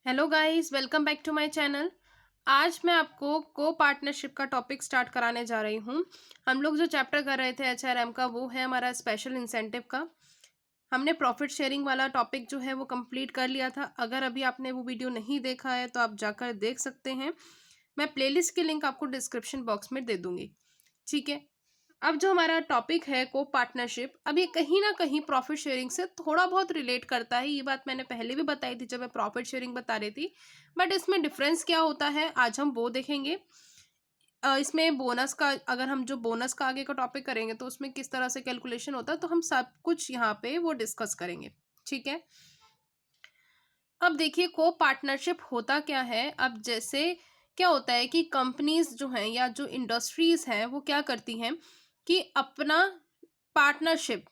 Hello guys, welcome back to my channel. आज मैं आपको को पार्टनरशिप का टॉपिक स्टार्ट कराने जा रही हूँ। हम लोग जो चैप्टर कर रहे थे एचआरएम का, वो है हमारा स्पेशल इंसेंटिव का। हमने प्रॉफिट शेयरिंग वाला टॉपिक जो है वो कंप्लीट कर लिया था। अगर अभी आपने वो वीडियो नहीं देखा है तो आप जाकर देख सकते हैं। मैं प्लेलिस्ट की लिंक आपको डिस्क्रिप्शन बॉक्स में दे दूंगी। ठीक है। अब जो हमारा टॉपिक है को पार्टनरशिप, अब ये कहीं ना कहीं प्रॉफिट शेयरिंग से थोड़ा बहुत रिलेट करता है। ये बात मैंने पहले भी बताई थी जब मैं प्रॉफिट शेयरिंग बता रही थी। बट इसमें डिफरेंस क्या होता है आज हम वो देखेंगे। इसमें बोनस का, अगर हम जो बोनस का आगे का टॉपिक करेंगे तो उसमें किस तरह से कैलकुलेशन होता है, तो हम सब कुछ यहाँ पे वो डिस्कस करेंगे। ठीक है। अब देखिए को पार्टनरशिप होता क्या है। अब जैसे क्या होता है कि कंपनीज जो हैं या जो इंडस्ट्रीज हैं वो क्या करती हैं कि अपना पार्टनरशिप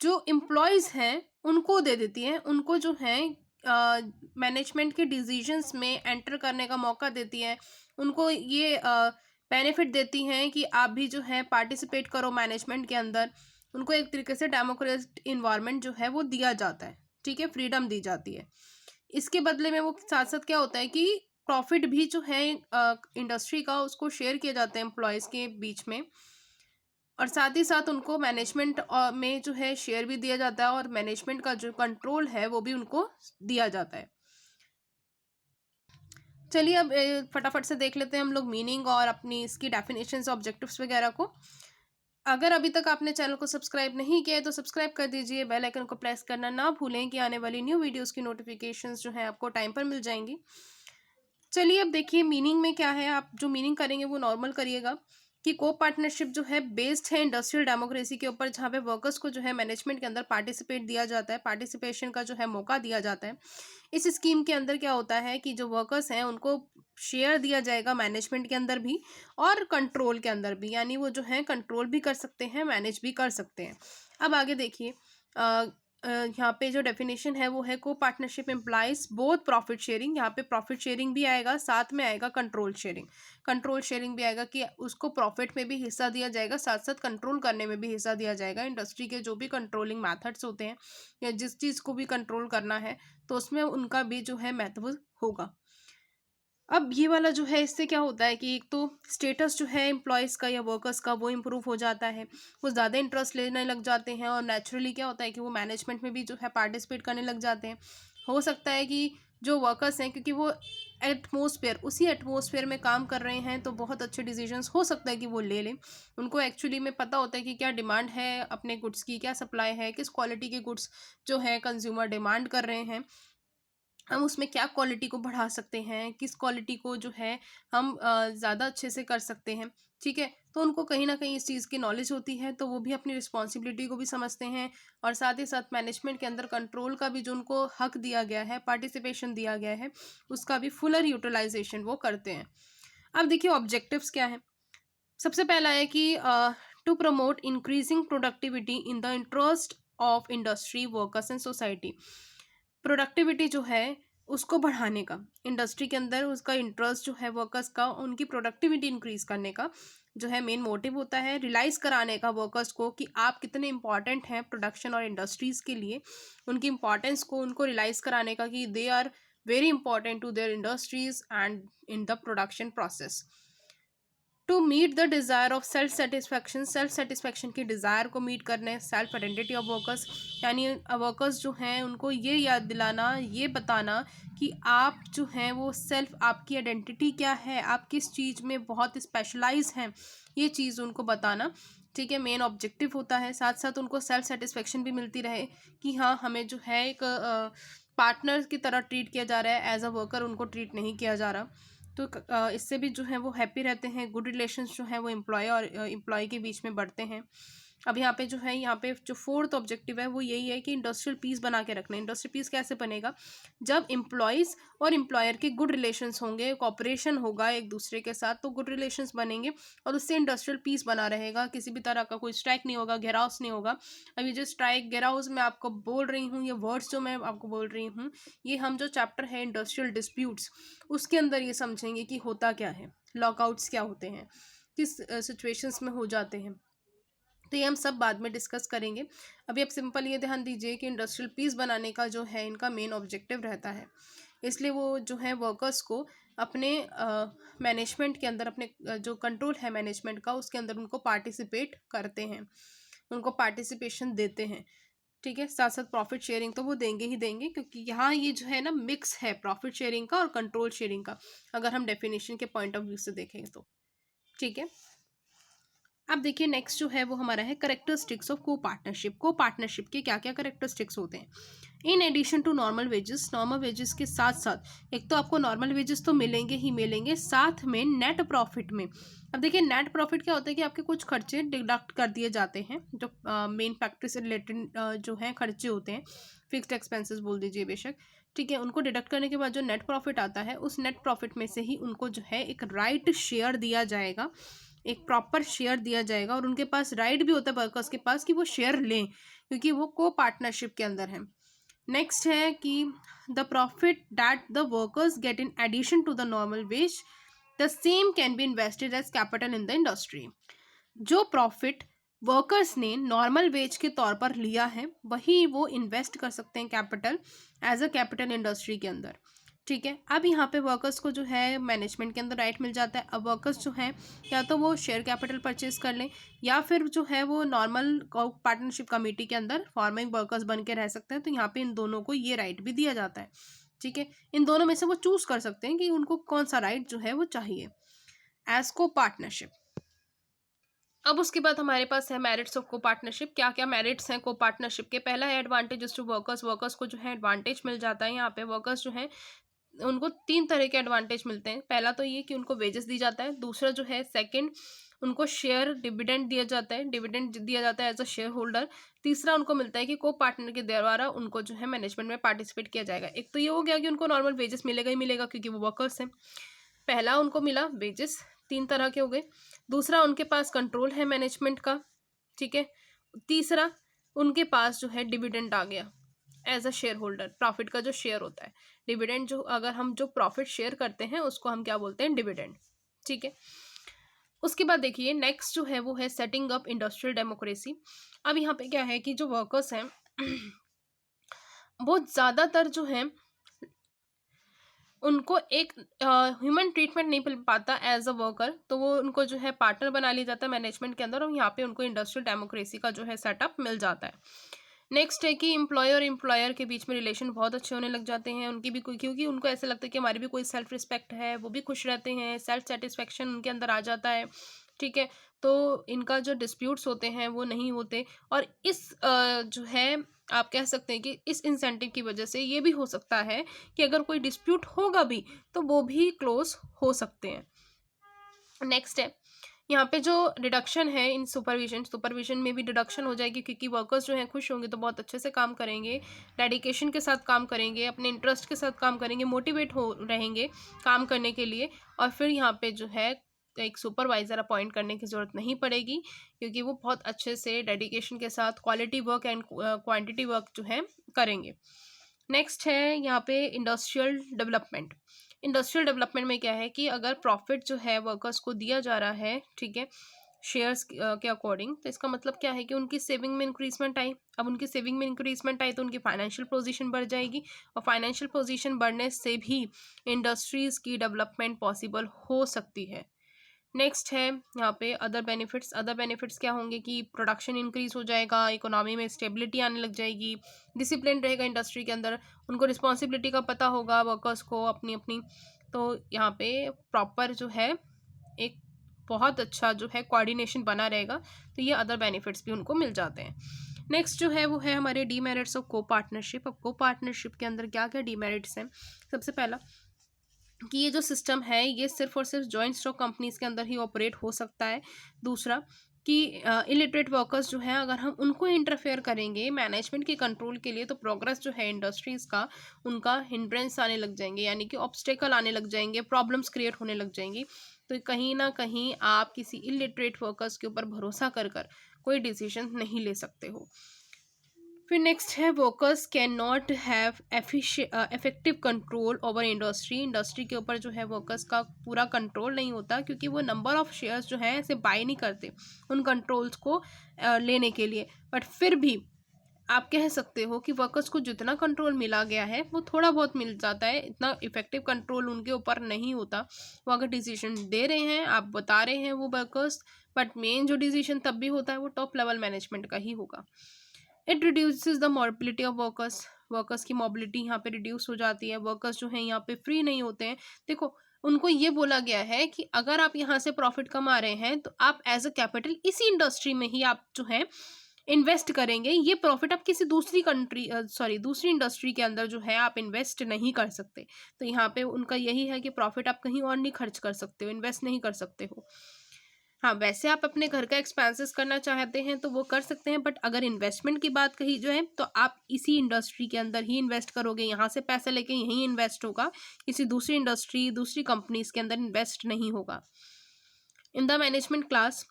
जो एम्प्लॉयज हैं उनको दे देती हैं। उनको जो है मैनेजमेंट के डिसीजंस में एंटर करने का मौका देती हैं। उनको ये बेनिफिट देती हैं कि आप भी जो है पार्टिसिपेट करो मैनेजमेंट के अंदर। उनको एक तरीके से डेमोक्रेटिक इन्वायरमेंट जो है वो दिया जाता है। ठीक है, फ्रीडम दी जाती है। इसके बदले में वो साथ साथ क्या होता है कि प्रॉफिट भी जो है इंडस्ट्री का उसको शेयर किया जाता है एम्प्लॉयज़ के बीच में। और साथ ही साथ उनको मैनेजमेंट में जो है शेयर भी दिया जाता है और मैनेजमेंट का जो कंट्रोल है वो भी उनको दिया जाता है। चलिए अब फटाफट से देख लेते हैं हम लोग मीनिंग और अपनी इसकी डेफिनेशंस ऑब्जेक्टिव्स वगैरह को। अगर अभी तक आपने चैनल को सब्सक्राइब नहीं किया है तो सब्सक्राइब कर दीजिए। बेल आइकन को प्रेस करना ना भूलें कि आने वाली न्यू वीडियोस की नोटिफिकेशंस जो है आपको टाइम पर मिल जाएंगी। चलिए अब देखिए मीनिंग में क्या है। आप जो मीनिंग करेंगे वो नॉर्मल करिएगा कि को पार्टनरशिप जो है बेस्ड है इंडस्ट्रियल डेमोक्रेसी के ऊपर, जहाँ पे वर्कर्स को जो है मैनेजमेंट के अंदर पार्टिसिपेट दिया जाता है, पार्टिसिपेशन का जो है मौका दिया जाता है। इस स्कीम के अंदर क्या होता है कि जो वर्कर्स हैं उनको शेयर दिया जाएगा मैनेजमेंट के अंदर भी और कंट्रोल के अंदर भी, यानी वो जो है कंट्रोल भी कर सकते हैं, मैनेज भी कर सकते हैं। अब आगे देखिए यहाँ पे जो डेफिनेशन है वो है को partnership implies both profit sharing. यहाँ पे प्रॉफिट शेयरिंग भी आएगा, साथ में आएगा कंट्रोल शेयरिंग। कंट्रोल शेयरिंग भी आएगा कि उसको प्रॉफिट में भी हिस्सा दिया जाएगा, साथ साथ कंट्रोल करने में भी हिस्सा दिया जाएगा। इंडस्ट्री के जो भी कंट्रोलिंग मैथड्स होते हैं या जिस चीज़ को भी कंट्रोल करना है तो उसमें उनका भी जो है महत्व होगा। अब ये वाला जो है इससे क्या होता है कि एक तो स्टेटस जो है एम्प्लॉयज़ का या वर्कर्स का वो इम्प्रूव हो जाता है। वो ज़्यादा इंटरेस्ट लेने लग जाते हैं और नेचुरली क्या होता है कि वो मैनेजमेंट में भी जो है पार्टिसिपेट करने लग जाते हैं। हो सकता है कि जो वर्कर्स हैं, क्योंकि वो उसी एटमॉस्फेयर में काम कर रहे हैं, तो बहुत अच्छे डिसीजंस हो सकता है कि वो ले लें। उनको एक्चुअली में पता होता है कि क्या डिमांड है अपने गुड्स की, क्या सप्लाई है, किस क्वालिटी के गुड्स जो है कंज्यूमर डिमांड कर रहे हैं, हम उसमें क्या क्वालिटी को बढ़ा सकते हैं, किस क्वालिटी को जो है हम ज़्यादा अच्छे से कर सकते हैं। ठीक है, तो उनको कहीं ना कहीं इस चीज़ की नॉलेज होती है, तो वो भी अपनी रिस्पॉन्सिबिलिटी को भी समझते हैं। और साथ ही साथ मैनेजमेंट के अंदर कंट्रोल का भी जो उनको हक दिया गया है, पार्टिसिपेशन दिया गया है, उसका भी फुलर यूटिलाइजेशन वो करते हैं। अब देखिए ऑब्जेक्टिव्स क्या है। सबसे पहला है कि to promote increasing productivity in the interest of industry workers and society. Productivity जो है उसको बढ़ाने का, इंडस्ट्री के अंदर उसका इंटरेस्ट जो है वर्कर्स का, उनकी प्रोडक्टिविटी इंक्रीज करने का जो है मेन मोटिव होता है। रियलाइज कराने का वर्कर्स को कि आप कितने इंपॉर्टेंट हैं प्रोडक्शन और इंडस्ट्रीज के लिए, उनकी इंपॉर्टेंस को उनको रियलाइज कराने का कि they are very important to their industries and in the production process. To meet the desire of self satisfaction की डिज़ायर को मीट करने, सेल्फ आइडेंटिटी ऑफ वर्कर्स, यानी वर्कर्स जो हैं उनको ये याद दिलाना, ये बताना कि आप जो हैं वो सेल्फ, आपकी आइडेंटिटी क्या है, आप किस चीज़ में बहुत स्पेशलाइज हैं, ये चीज़ उनको बताना। ठीक है, मेन ऑब्जेक्टिव होता है। साथ साथ उनको सेल्फ सेटिस्फेक्शन भी मिलती रहे कि हाँ हमें जो है एक पार्टनर की तरह ट्रीट किया जा रहा है, एज अ वर्कर उनको ट्रीट नहीं किया जा रहा। तो इससे भी जो है वो हैप्पी रहते हैं। गुड रिलेशंस जो है वो एम्प्लॉय और एम्प्लॉय के बीच में बढ़ते हैं। अब यहाँ पे जो है, यहाँ पे जो फोर्थ ऑब्जेक्टिव है वो यही है कि इंडस्ट्रियल पीस बना के रखना है। इंडस्ट्रियल पीस कैसे बनेगा? जब एम्प्लॉयज़ और एम्प्लॉयर के गुड रिलेशंस होंगे, कॉपरेशन होगा एक दूसरे के साथ, तो गुड रिलेशंस बनेंगे और उससे इंडस्ट्रियल पीस बना रहेगा। किसी भी तरह का कोई स्ट्राइक नहीं होगा, घेराव नहीं होगा। अभी जो स्ट्राइक घेराव मैं आपको बोल रही हूँ, ये वर्ड्स जो मैं आपको बोल रही हूँ, ये हम जो चैप्टर है इंडस्ट्रियल डिस्प्यूट्स, उसके अंदर ये समझेंगे कि होता क्या है, लॉकआउट्स क्या होते हैं, किस सिचुएशंस में हो जाते हैं। तो ये हम सब बाद में डिस्कस करेंगे। अभी आप सिंपल ये ध्यान दीजिए कि इंडस्ट्रियल पीस बनाने का जो है इनका मेन ऑब्जेक्टिव रहता है, इसलिए वो जो है वर्कर्स को अपने मैनेजमेंट के अंदर, अपने जो कंट्रोल है मैनेजमेंट का उसके अंदर उनको पार्टिसिपेट करते हैं, उनको पार्टिसिपेशन देते हैं। ठीक है, साथ साथ प्रॉफिट शेयरिंग तो वो देंगे ही देंगे, क्योंकि यहाँ ये जो है ना मिक्स है प्रॉफिट शेयरिंग का और कंट्रोल शेयरिंग का, अगर हम डेफिनेशन के पॉइंट ऑफ व्यू से देखें तो। ठीक है, अब देखिए नेक्स्ट जो है वो हमारा है characteristics of co partnership. Co partnership के क्या क्या करेक्टरिस्टिक्स होते हैं? In addition to normal wages के साथ साथ एक तो आपको नॉर्मल वेजेस तो मिलेंगे ही मिलेंगे, साथ में नेट प्रॉफिट में। अब देखिए नेट प्रॉफिट क्या होता है कि आपके कुछ खर्चे डिडक्ट कर दिए जाते हैं, जो मेन फैक्ट्री से रिलेटेड जो है खर्चे होते हैं, फिक्स्ड एक्सपेंसेस बोल दीजिए बेशक। ठीक है, उनको डिडक्ट करने के बाद जो नेट प्रॉफिट आता है, उस नेट प्रॉफिट में से ही उनको जो है एक राइट शेयर दिया जाएगा, एक प्रॉपर शेयर दिया जाएगा, और उनके पास राइट भी होता है वर्कर्स के पास कि वो शेयर लें, क्योंकि वो को पार्टनरशिप के अंदर है। नेक्स्ट है कि the profit that the workers get in addition to the normal wage, the same can be invested as capital in the industry. जो प्रॉफिट वर्कर्स ने नॉर्मल वेज के तौर पर लिया है वही वो इन्वेस्ट कर सकते हैं capital, as a capital industry के अंदर। ठीक है, अब यहाँ पे वर्कर्स को जो है मैनेजमेंट के अंदर राइट मिल जाता है। अब वर्कर्स जो है या तो वो शेयर कैपिटल परचेज कर लें, या फिर जो है वो नॉर्मल पार्टनरशिप कमेटी के अंदर फॉर्मिंग वर्कर्स बन के रह सकते हैं। तो यहाँ पे इन दोनों को ये राइट भी दिया जाता है। ठीक है, इन दोनों में से वो चूज कर सकते हैं कि उनको कौन सा राइट जो है वो चाहिए एज को पार्टनरशिप। अब उसके बाद हमारे पास है मेरिट्स ऑफ को पार्टनरशिप। क्या क्या मेरिट्स हैं को पार्टनरशिप के? पहला है एडवांटेजेस टू वर्कर्स। वर्कर्स को जो है एडवांटेज मिल जाता है। यहाँ पे वर्कर्स जो है उनको 3 तरह के एडवांटेज मिलते हैं। पहला तो ये कि उनको वेजेस दी जाता है। दूसरा जो है सेकंड, उनको शेयर डिविडेंड दिया जाता है, डिविडेंड दिया जाता है एज अ शेयर होल्डर। तीसरा उनको मिलता है कि को पार्टनर के द्वारा उनको जो है मैनेजमेंट में पार्टिसिपेट किया जाएगा। एक तो ये हो गया कि उनको नॉर्मल वेजेस मिलेगा ही मिलेगा क्योंकि वो वर्कर्स हैं। पहला उनको मिला वेजेस, 3 तरह के हो गए। दूसरा उनके पास कंट्रोल है मैनेजमेंट का। ठीक है, तीसरा उनके पास जो है डिविडेंड आ गया as a share holder, profit का जो शेयर होता है। डिविडेंड जो अगर हम जो प्रॉफिट शेयर करते हैं उसको हम क्या बोलते हैं? डिविडेंड। ठीक है, उसके बाद देखिए नेक्स्ट जो है वो है सेटिंग अप इंडस्ट्रियल डेमोक्रेसी। अब यहाँ पे क्या है कि जो वर्कर्स हैं वो ज़्यादातर जो है उनको एक ह्यूमन ट्रीटमेंट नहीं मिल पाता एज अ वर्कर, तो वो उनको जो है पार्टनर बना लिया जाता है मैनेजमेंट के अंदर, और यहाँ पे उनको इंडस्ट्रियल डेमोक्रेसी का जो है सेटअप मिल जाता है। नेक्स्ट है कि एम्प्लॉयर और एम्प्लॉयर के बीच में रिलेशन बहुत अच्छे होने लग जाते हैं। उनकी भी कोई, क्योंकि उनको ऐसा लगता है कि हमारी भी कोई सेल्फ रिस्पेक्ट है, वो भी खुश रहते हैं, सेल्फ सेटिस्फेक्शन उनके अंदर आ जाता है। ठीक है, तो इनका जो डिस्प्यूट्स होते हैं वो नहीं होते, और इस जो है आप कह सकते हैं कि इस इंसेंटिव की वजह से ये भी हो सकता है कि अगर कोई डिस्प्यूट होगा भी तो वो भी क्लोज हो सकते हैं। नेक्स्ट है यहाँ पे जो डिडक्शन है इन सुपरविजन में भी डिडक्शन हो जाएगी, क्योंकि वर्कर्स जो हैं खुश होंगे तो बहुत अच्छे से काम करेंगे, डेडिकेशन के साथ काम करेंगे, अपने इंटरेस्ट के साथ काम करेंगे, मोटिवेट हो रहेंगे काम करने के लिए, और फिर यहाँ पे जो है एक सुपरवाइज़र अपॉइंट करने की ज़रूरत नहीं पड़ेगी, क्योंकि वो बहुत अच्छे से डेडिकेशन के साथ quality work and quantity work जो है करेंगे। नेक्स्ट है यहाँ पे इंडस्ट्रियल डेवलपमेंट। इंडस्ट्रियल डेवलपमेंट में क्या है कि अगर प्रॉफिट जो है वर्कर्स को दिया जा रहा है, ठीक है, शेयर्स के अकॉर्डिंग, तो इसका मतलब क्या है कि उनकी सेविंग में इंक्रीजमेंट आई। अब उनकी सेविंग में इंक्रीजमेंट आई तो उनकी फाइनेंशियल पोजीशन बढ़ जाएगी, और फाइनेंशियल पोजीशन बढ़ने से भी इंडस्ट्रीज की डेवलपमेंट पॉसिबल हो सकती है। नेक्स्ट है यहाँ पे अदर बेनिफिट्स क्या होंगे कि प्रोडक्शन इंक्रीज हो जाएगा, इकोनॉमी में स्टेबिलिटी आने लग जाएगी, डिसिप्लिन रहेगा इंडस्ट्री के अंदर, उनको रिस्पॉन्सिबिलिटी का पता होगा वर्कर्स को अपनी अपनी, तो यहाँ पे प्रॉपर जो है एक बहुत अच्छा जो है कोऑर्डिनेशन बना रहेगा, तो ये अदर बेनिफिट्स भी उनको मिल जाते हैं। नेक्स्ट जो है वो है हमारे डीमेरिट्स ऑफ को पार्टनरशिप। अब को पार्टनरशिप के अंदर क्या क्या डीमेरिट्स हैं? सबसे पहला कि ये जो सिस्टम है ये सिर्फ और सिर्फ जॉइंट स्टॉक कंपनीज के अंदर ही ऑपरेट हो सकता है। दूसरा कि इलिटरेट वर्कर्स जो हैं अगर हम उनको इंटरफेयर करेंगे मैनेजमेंट के कंट्रोल के लिए, तो प्रोग्रेस जो है इंडस्ट्रीज़ का उनका हिंड्रेंस आने लग जाएंगे, यानी कि ऑब्स्टेकल आने लग जाएंगे, प्रॉब्लम्स क्रिएट होने लग जाएंगी। तो कहीं ना कहीं आप किसी इलिटरेट वर्कर्स के ऊपर भरोसा कर कर कोई डिसीजन नहीं ले सकते हो। फिर नेक्स्ट है workers can not have effective control over industry के ऊपर जो है वर्कर्स का पूरा कंट्रोल नहीं होता, क्योंकि वो नंबर ऑफ शेयर्स जो है ऐसे बाय नहीं करते उन कंट्रोल्स को लेने के लिए। बट फिर भी आप कह सकते हो कि वर्कर्स को जितना कंट्रोल मिला गया है वो थोड़ा बहुत मिल जाता है, इतना इफेक्टिव कंट्रोल उनके ऊपर नहीं होता। वो अगर डिसीजन दे रहे हैं, आप बता रहे हैं वो वर्कर्स, बट मेन जो डिसीजन तब भी होता है वो टॉप लेवल मैनेजमेंट का ही होगा। It reduces the mobility of workers, workers की मोबिलिटी यहाँ पे रिड्यूस हो जाती है। वर्कर्स जो है यहाँ पे फ्री नहीं होते हैं। देखो, उनको ये बोला गया है कि अगर आप यहाँ से प्रॉफिट कमा रहे हैं तो आप एज अ कैपिटल इसी इंडस्ट्री में ही आप जो है इन्वेस्ट करेंगे। ये प्रॉफिट आप किसी दूसरी दूसरी इंडस्ट्री के अंदर जो है आप इन्वेस्ट नहीं कर सकते। तो यहाँ पे उनका यही है कि प्रॉफिट आप कहीं और नहीं खर्च कर सकते हो, इन्वेस्ट नहीं कर सकते हो। हाँ, वैसे आप अपने घर का एक्सपेंसेस करना चाहते हैं तो वो कर सकते हैं, बट अगर इन्वेस्टमेंट की बात कही जो है तो आप इसी इंडस्ट्री के अंदर ही इन्वेस्ट करोगे, यहाँ से पैसा लेके यहीं इन्वेस्ट होगा, किसी दूसरी इंडस्ट्री दूसरी कंपनीज के अंदर इन्वेस्ट नहीं होगा। In the management class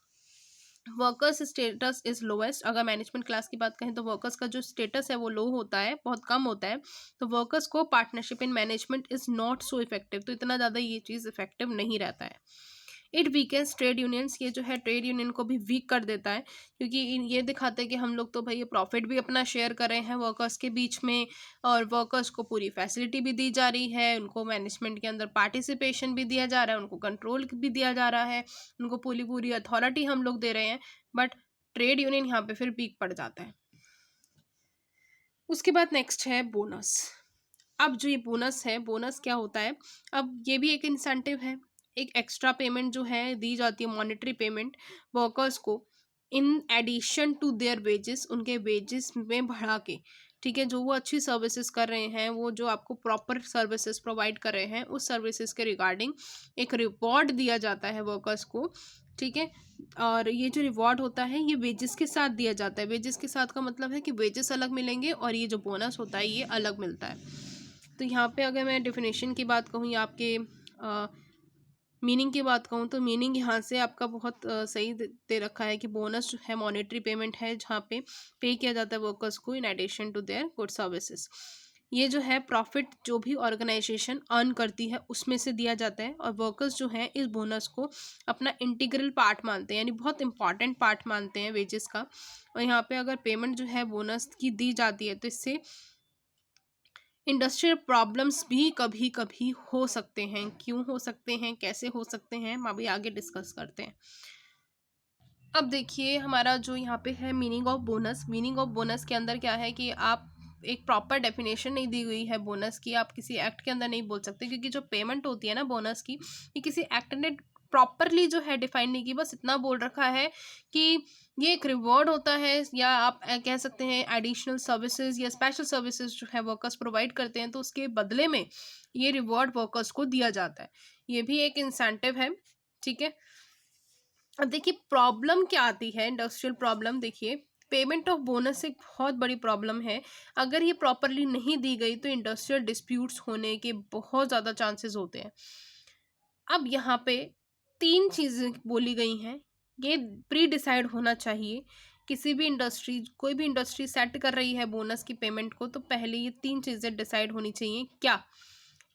workers status is lowest. अगर मैनेजमेंट क्लास की बात करें तो वर्कर्स का जो स्टेटस है वो लो होता है, बहुत कम होता है। तो वर्कर्स को partnership in management is not so effective, तो इतना ज़्यादा ये चीज़ इफेक्टिव नहीं रहता है। इट वीकेंस ट्रेड यूनियंस, ये जो है ट्रेड यूनियन को भी वीक कर देता है, क्योंकि ये दिखाता है कि हम लोग तो भाई ये प्रॉफिट भी अपना शेयर कर रहे हैं वर्कर्स के बीच में, और वर्कर्स को पूरी फैसिलिटी भी दी जा रही है, उनको मैनेजमेंट के अंदर पार्टिसिपेशन भी दिया जा रहा है, उनको कंट्रोल भी दिया जा रहा है, उनको पूरी पूरी अथॉरिटी हम लोग दे रहे हैं। बट ट्रेड यूनियन यहाँ पे फिर वीक पड़ जाता है। उसके बाद नेक्स्ट है बोनस। अब जो ये बोनस है, बोनस क्या होता है? अब ये भी एक इंसेंटिव है, एक एक्स्ट्रा पेमेंट जो है दी जाती है, मॉनेटरी पेमेंट वर्कर्स को in addition to their wages, उनके वेजेस में बढ़ा के। ठीक है, जो वो अच्छी सर्विसेज कर रहे हैं, वो जो आपको प्रॉपर सर्विसेज प्रोवाइड कर रहे हैं, उस सर्विसेज के रिगार्डिंग एक रिवॉर्ड दिया जाता है वर्कर्स को। ठीक है, और ये जो रिवॉर्ड होता है ये वेजेस के साथ दिया जाता है। वेजेस के साथ का मतलब है कि वेजेस अलग मिलेंगे और ये जो बोनस होता है ये अलग मिलता है। तो यहाँ पे अगर मैं डेफिनेशन की बात कहूँ या आपके मीनिंग की बात कहूँ तो मीनिंग यहाँ से आपका बहुत सही दे रखा है कि बोनस जो है मॉनेटरी पेमेंट है, जहाँ पे किया जाता है वर्कर्स को in addition to their good services. ये जो है प्रॉफिट जो भी ऑर्गेनाइजेशन अर्न करती है उसमें से दिया जाता है, और वर्कर्स जो हैं इस बोनस को अपना इंटीग्रल पार्ट मानते हैं, यानी बहुत इंपॉर्टेंट पार्ट मानते हैं वेजेस का। और यहाँ पे अगर पेमेंट जो है बोनस की दी जाती है तो इससे इंडस्ट्रियल प्रॉब्लम्स भी कभी कभी हो सकते हैं। क्यों हो सकते हैं, कैसे हो सकते हैं, हम अभी आगे डिस्कस करते हैं। अब देखिए हमारा जो यहाँ पे है meaning of bonus. Meaning of bonus के अंदर क्या है कि आप एक प्रॉपर डेफिनेशन नहीं दी हुई है बोनस की, आप किसी एक्ट के अंदर नहीं बोल सकते, क्योंकि जो पेमेंट होती है ना बोनस की, ये किसी एक्ट ने प्रॉपरली जो है डिफाइन नहीं की। बस इतना बोल रखा है कि ये एक रिवॉर्ड होता है, या आप कह सकते हैं एडिशनल सर्विसेज या स्पेशल सर्विसेज जो है वर्कर्स प्रोवाइड करते हैं, तो उसके बदले में ये रिवॉर्ड वर्कर्स को दिया जाता है। ये भी एक इंसेंटिव है। ठीक है, अब देखिए प्रॉब्लम क्या आती है, इंडस्ट्रियल प्रॉब्लम। देखिए पेमेंट ऑफ बोनस एक बहुत बड़ी प्रॉब्लम है। अगर ये प्रॉपरली नहीं दी गई तो इंडस्ट्रियल डिस्प्यूट्स होने के बहुत ज़्यादा चांसेस होते हैं। अब यहाँ पे 3 चीज़ें बोली गई हैं, ये प्री डिसाइड होना चाहिए। किसी भी इंडस्ट्री, कोई भी इंडस्ट्री सेट कर रही है बोनस की पेमेंट को, तो पहले ये 3 चीज़ें डिसाइड होनी चाहिए। क्या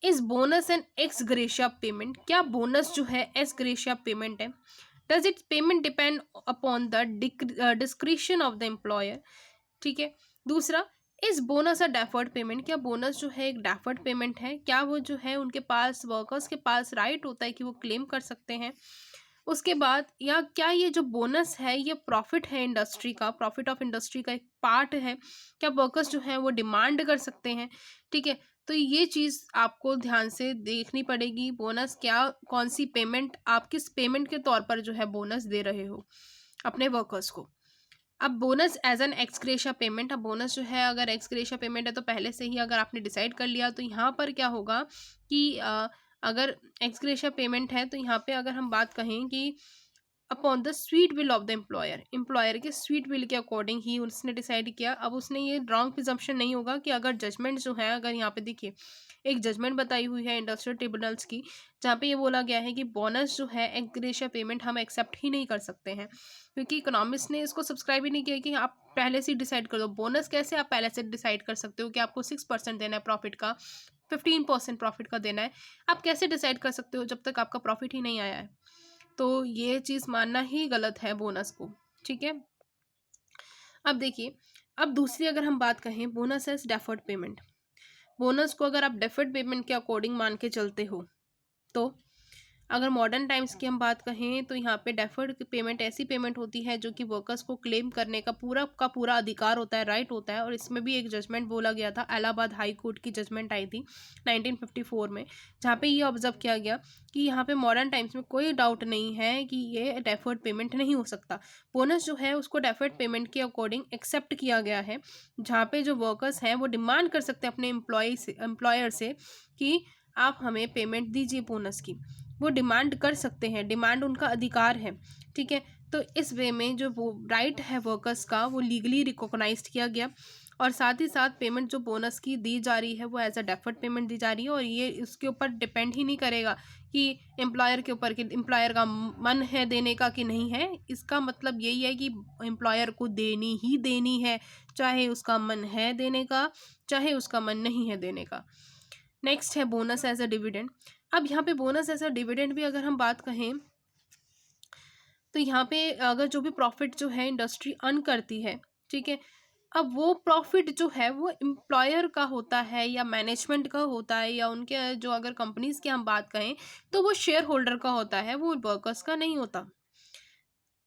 इस bonus and x gratia payment, क्या बोनस जो है एक्स ग्रेशिया पेमेंट है? Does it's payment depend upon the discretion of the employer? ठीक है, दूसरा, इस बोनस और डेफर्ड पेमेंट, क्या बोनस जो है एक डेफर्ड पेमेंट है? क्या वो जो है उनके पास, वर्कर्स के पास राइट होता है कि वो क्लेम कर सकते हैं? उसके बाद, या क्या ये जो बोनस है ये प्रॉफिट है इंडस्ट्री का, प्रॉफिट ऑफ इंडस्ट्री का एक पार्ट है? क्या वर्कर्स जो हैं वो डिमांड कर सकते हैं? ठीक है, तो ये चीज़ आपको ध्यान से देखनी पड़ेगी। बोनस क्या, कौन सी पेमेंट, आप किस पेमेंट के तौर पर जो है बोनस दे रहे हो अपने वर्कर्स को। अब bonus as an ex gratia payment, अब बोनस जो है अगर एक्सग्रेशिया पेमेंट है तो पहले से ही अगर आपने डिसाइड कर लिया, तो यहाँ पर क्या होगा कि अगर एक्सग्रेशिया पेमेंट है तो यहाँ पे अगर हम बात कहें कि upon the sweet will of the employer, employer के स्वीट विल के अकॉर्डिंग ही उसने डिसाइड किया। अब उसने ये रॉन्ग प्रिजम्पशन नहीं होगा कि अगर जजमेंट जो है, अगर यहाँ पे देखिए एक जजमेंट बताई हुई है इंडस्ट्रियल ट्रिब्यूनल्स की, जहाँ पे ये बोला गया है कि बोनस जो है एक ग्रेशिया पेमेंट हम एक्सेप्ट ही नहीं कर सकते हैं, क्योंकि इकोनॉमिस्ट ने इसको सब्सक्राइब ही नहीं किया कि आप पहले से डिसाइड कर दो। बोनस कैसे आप पहले से डिसाइड कर सकते हो कि आपको 6% देना है प्रॉफिट का, 15% प्रॉफिट का देना है? आप कैसे डिसाइड कर सकते हो जब तक आपका प्रॉफिट ही नहीं आया है? तो ये चीज़ मानना ही गलत है बोनस को, ठीक है। अब देखिए, अब दूसरी अगर हम बात कहें, bonus as deferred payment. Bonus को अगर आप डेफर्ड पेमेंट के अकॉर्डिंग मान के चलते हो, तो अगर मॉडर्न टाइम्स की हम बात कहें तो यहाँ पे डेफर्ड पेमेंट ऐसी पेमेंट होती है जो कि वर्कर्स को क्लेम करने का पूरा अधिकार होता है, राइट होता है। और इसमें भी एक जजमेंट बोला गया था, इलाहाबाद हाई कोर्ट की जजमेंट आई थी 1954 में, जहाँ पे ये ऑब्जर्व किया गया कि यहाँ पे मॉडर्न टाइम्स में कोई डाउट नहीं है कि ये डेफर्ड पेमेंट नहीं हो सकता। बोनस जो है उसको डेफर्ड पेमेंट के अकॉर्डिंग एक्सेप्ट किया गया है, जहाँ पे जो वर्कर्स हैं वो डिमांड कर सकते हैं अपने एम्प्लॉयर से कि आप हमें पेमेंट दीजिए बोनस की। वो डिमांड कर सकते हैं, डिमांड उनका अधिकार है, ठीक है। तो इस वे में जो वो राइट है वर्कर्स का, वो लीगली रिकॉग्नाइज्ड किया गया। और साथ ही साथ पेमेंट जो बोनस की दी जा रही है वो एज अ डेफर्ड पेमेंट दी जा रही है, और ये इसके ऊपर डिपेंड ही नहीं करेगा कि एम्प्लॉयर के ऊपर, कि एम्प्लॉयर का मन है देने का कि नहीं है। इसका मतलब यही है कि एम्प्लॉयर को देनी ही देनी है, चाहे उसका मन है देने का, चाहे उसका मन नहीं है देने का। नेक्स्ट है बोनस एज अ डिविडेंड। अब यहाँ पे बोनस एज अ डिविडेंड भी अगर हम बात कहें तो यहाँ पे अगर जो भी प्रॉफिट जो है इंडस्ट्री अर्न करती है, ठीक है, अब वो प्रॉफिट जो है वो एम्प्लॉयर का होता है या मैनेजमेंट का होता है, या उनके जो अगर कंपनीज की हम बात कहें तो वो शेयर होल्डर का होता है, वो वर्कर्स का नहीं होता।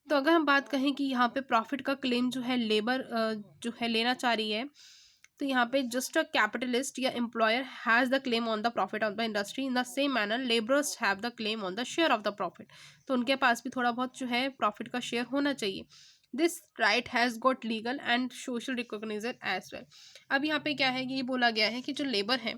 तो अगर हम बात कहें कि यहाँ पे प्रॉफिट का क्लेम जो है लेबर जो है लेना चाह रही है, तो यहाँ पे जस्ट अ कैपिटलिस्ट या employer has the claim on the profit of the industry, in the same manner labourers have the claim on the share of the profit. तो उनके पास भी थोड़ा बहुत जो है प्रॉफिट का शेयर होना चाहिए। This right has got legal and social recognition as well. अब यहाँ पे क्या है कि ये बोला गया है कि जो लेबर है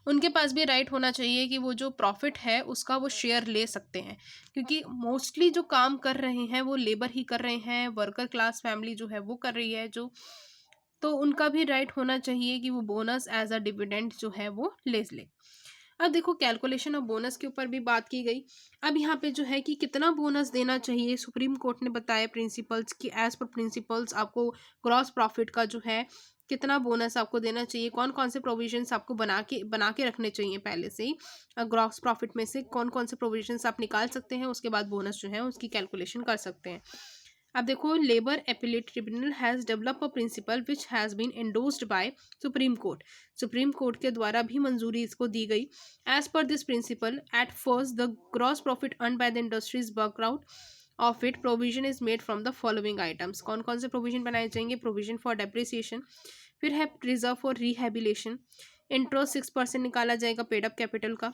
उनके पास भी राइट होना चाहिए कि वो जो प्रॉफिट है उसका वो शेयर ले सकते हैं, क्योंकि मोस्टली जो काम कर रहे हैं वो लेबर ही कर रहे हैं, वर्कर क्लास फैमिली जो है वो कर रही है जो, तो उनका भी राइट होना चाहिए कि वो बोनस एज अ डिविडेंड जो है वो ले। अब देखो कैलकुलेशन ऑफ बोनस के ऊपर भी बात की गई। अब यहाँ पे जो है कि कितना बोनस देना चाहिए, सुप्रीम कोर्ट ने बताया प्रिंसिपल्स कि एज पर प्रिंसिपल्स आपको ग्रॉस प्रॉफिट का जो है कितना बोनस आपको देना चाहिए, कौन कौन से प्रोविजंस आपको बना के रखने चाहिए पहले से ही। ग्रॉस प्रॉफिट में से कौन कौन से प्रोविजंस आप निकाल सकते हैं, उसके बाद बोनस जो है उसकी कैलकुलेशन कर सकते हैं। अब देखो, labour appellate tribunal has develop a principle which has been endorsed by supreme court. Supreme court के द्वारा भी मंजूरी इसको दी गई। As per this principle at first the gross profit earn by the industries workout of it provision is made from the following items. कौन कौन से प्रोविजन बनाए जाएंगे? प्रोविजन फॉर डेप्रिसिएशन, फिर है रिजर्व फॉर रिहेबिलेशन, इंटरेस्ट 6% निकाला जाएगा paid up capital का,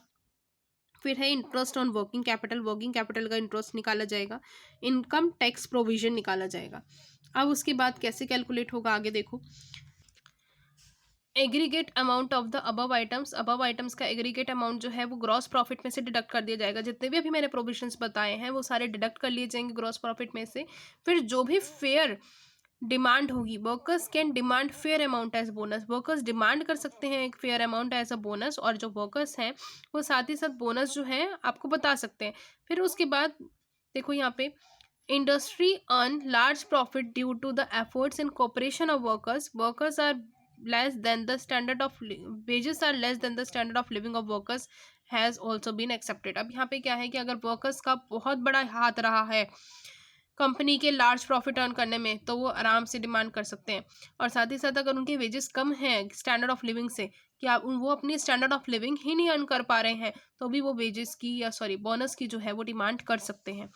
फिर है interest on working capital, working capital का इंटरेस्ट निकाला जाएगा, इनकम टैक्स प्रोविजन निकाला जाएगा। अब उसके बाद कैसे कैलकुलेट होगा आगे देखो। Aggregate amount of the above items, above items का एग्रीगेट अमाउंट जो है वो ग्रॉस प्रॉफिट में से डिडक्ट कर दिया जाएगा। जितने भी अभी मैंने प्रोविजंस बताए हैं वो सारे डिडक्ट कर लिए जाएंगे ग्रॉस प्रॉफिट में से। फिर जो भी फेयर डिमांड होगी, workers can demand fair amount as bonus, workers demand कर सकते हैं एक fair amount as a bonus, और जो वर्कर्स हैं वो साथ ही साथ बोनस जो है आपको बता सकते हैं। फिर उसके बाद देखो यहाँ पे, industry earn large profit due to the efforts in cooperation of workers, workers are less than the standard of wages are less than the standard of living of workers has also been accepted। अब यहाँ पे क्या है कि अगर workers का बहुत बड़ा हाथ रहा है कंपनी के लार्ज प्रॉफिट अर्न करने में, तो वो आराम से डिमांड कर सकते हैं। और साथ ही साथ अगर उनके वेजेस कम हैं स्टैंडर्ड ऑफ लिविंग से, कि आप वो अपनी स्टैंडर्ड ऑफ लिविंग ही नहीं अर्न कर पा रहे हैं, तो भी वो वेजेस की या सॉरी बोनस की जो है वो डिमांड कर सकते हैं।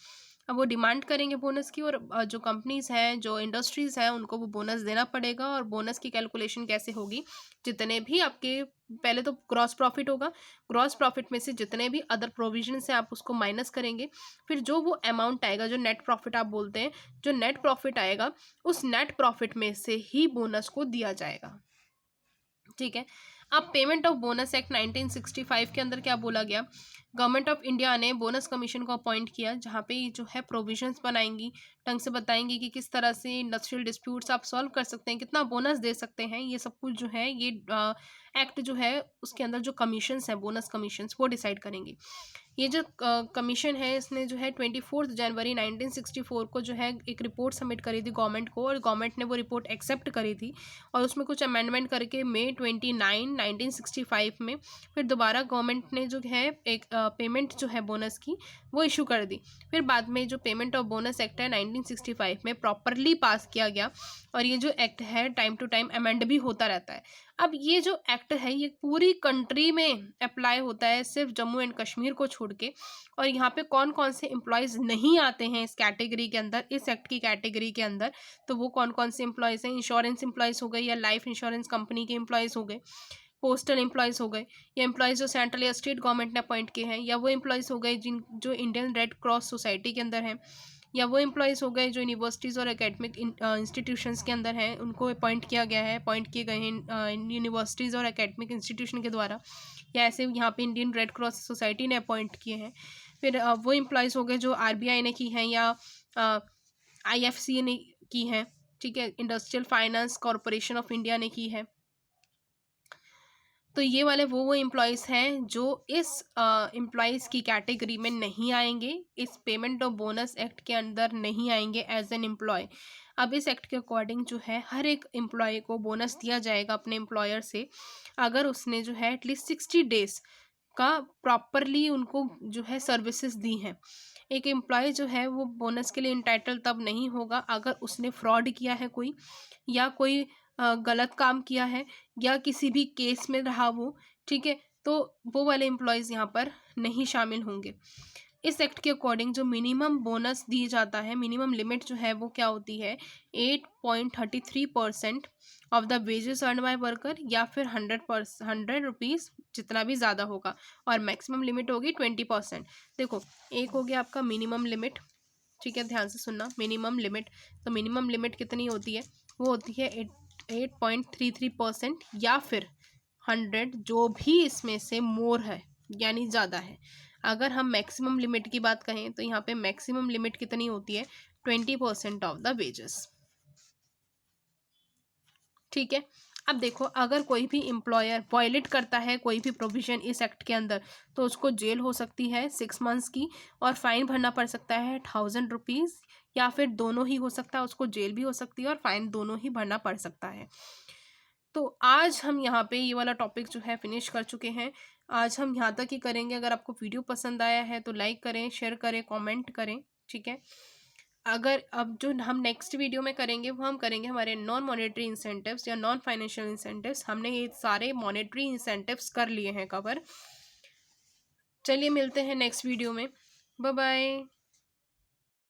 अब वो डिमांड करेंगे बोनस की, और जो कंपनीज हैं, जो इंडस्ट्रीज हैं, उनको वो बोनस देना पड़ेगा। और बोनस की कैलकुलेशन कैसे होगी? जितने भी आपके पहले तो ग्रॉस प्रॉफिट होगा, ग्रॉस प्रॉफिट में से जितने भी अदर प्रोविजन हैं आप उसको माइनस करेंगे, फिर जो वो अमाउंट आएगा जो नेट प्रॉफिट आप बोलते हैं, जो नेट प्रॉफिट आएगा उस नेट प्रॉफिट में से ही बोनस को दिया जाएगा, ठीक है। अब पेमेंट ऑफ बोनस एक्ट 1965 के अंदर क्या बोला गया, गवर्नमेंट ऑफ इंडिया ने बोनस कमीशन को अपॉइंट किया, जहाँ पे जो है प्रोविजंस बनाएंगी, ढंग से बताएंगी कि किस तरह से इंडस्ट्रियल डिस्प्यूट्स आप सॉल्व कर सकते हैं, कितना बोनस दे सकते हैं, ये सब कुछ जो है ये एक्ट जो है उसके अंदर जो कमीशंस हैं, बोनस कमीशंस, वो डिसाइड करेंगे। ये जो कमीशन है इसने जो है 24 जनवरी 1964 को जो है एक रिपोर्ट सबमिट करी थी गवर्नमेंट को, और गवर्नमेंट ने वो रिपोर्ट एक्सेप्ट करी थी, और उसमें कुछ अमेंडमेंट करके मई 29 1965 में फिर दोबारा गवर्नमेंट ने जो है एक पेमेंट जो है बोनस की वो इशू कर दी। फिर बाद में जो पेमेंट ऑफ बोनस एक्ट है 1965 में प्रॉपरली पास किया गया, और ये जो एक्ट है टाइम टू टाइम अमेंड भी होता रहता है। अब ये जो एक्ट है ये पूरी कंट्री में अप्लाई होता है, सिर्फ जम्मू एंड कश्मीर को छोड़ के। और यहाँ पे कौन कौन से एम्प्लॉयज़ नहीं आते हैं इस कैटेगरी के अंदर, इस एक्ट की कैटेगरी के अंदर, तो वो कौन कौन से एम्प्लॉयज़ हैं, इंश्योरेंस एम्प्लॉयज़ हो गए, या लाइफ इंश्योरेंस कंपनी के एम्प्लॉयज़ हो गए, पोस्टल एम्प्लॉयज़ हो गए, या एम्प्लॉयज़ जो सेंट्रल या स्टेट गवर्नमेंट ने अपॉइंट किए हैं, या वो एम्प्लॉयज़ हो गए जिन जो इंडियन रेड क्रॉस सोसाइटी के अंदर हैं, या वो एम्प्लॉयज़ हो गए जो यूनिवर्सिटीज़ और एकेडमिक इंस्टीट्यूशंस के अंदर हैं, उनको अपॉइंट किया गया है, अपॉइंट किए गए हैं यूनिवर्सिटीज़ और एकेडमिक इंस्टीट्यूशन के द्वारा, या ऐसे यहाँ पे इंडियन रेड क्रॉस सोसाइटी ने अपॉइंट किए हैं। फिर वो एम्प्लॉयज़ हो गए जो आरबीआई ने की हैं, या आईएफसी ने की हैं, ठीक है, industrial finance corporation of India ने की है। तो ये वाले वो एम्प्लॉयज़ हैं जो इस एम्प्लॉयज़ की कैटेगरी में नहीं आएंगे, इस पेमेंट ऑफ बोनस एक्ट के अंदर नहीं आएंगे एज एन एम्प्लॉय। अब इस एक्ट के अकॉर्डिंग जो है हर एक एम्प्लॉय को बोनस दिया जाएगा अपने एम्प्लॉयर से, अगर उसने जो है एटलीस्ट 60 डेज का प्रॉपरली उनको जो है सर्विसेज दी हैं। एक एम्प्लॉय जो है वो बोनस के लिए इंटाइटल तब नहीं होगा अगर उसने फ्रॉड किया है कोई, या कोई गलत काम किया है, या किसी भी केस में रहा वो, ठीक है, तो वो वाले एम्प्लॉयज़ यहाँ पर नहीं शामिल होंगे। इस एक्ट के अकॉर्डिंग जो मिनिमम बोनस दी जाता है, मिनिमम लिमिट जो है वो क्या होती है, 8.33% of the wages earn by worker, या फिर 100 रुपीज़ जितना भी ज़्यादा होगा, और मैक्सिमम लिमिट होगी 20%। देखो, एक हो गया आपका मिनिमम लिमिट, ठीक है, ध्यान से सुनना, मिनिमम लिमिट, तो मिनिमम लिमिट कितनी होती है, वो होती है 8.33%, या फिर 100 जो भी इसमें से मोर है यानी ज़्यादा है। अगर हम मैक्सिमम लिमिट की बात कहें तो यहाँ पे मैक्सिमम लिमिट कितनी होती है, 20% ऑफ द वेजेस, ठीक है। अब देखो, अगर कोई भी एम्प्लॉयर वायलेट करता है कोई भी प्रोविजन इस एक्ट के अंदर, तो उसको जेल हो सकती है 6 मंथ्स की, और फाइन भरना पड़ सकता है 1000 रुपीज़, या फिर दोनों ही हो सकता है, उसको जेल भी हो सकती है और फाइन दोनों ही भरना पड़ सकता है। तो आज हम यहाँ पे ये वाला टॉपिक जो है फिनिश कर चुके हैं। आज हम यहाँ तक ही करेंगे। अगर आपको वीडियो पसंद आया है तो लाइक करें, शेयर करें, कमेंट करें, ठीक है। अगर अब जो हम नेक्स्ट वीडियो में करेंगे वो हम करेंगे हमारे नॉन मॉनेटरी इंसेंटिव्स या नॉन फाइनेंशियल इंसेंटिव्स। हमने ये सारे मॉनेटरी इंसेंटिव्स कर लिए हैं कवर। चलिए मिलते हैं नेक्स्ट वीडियो में। Bye bye.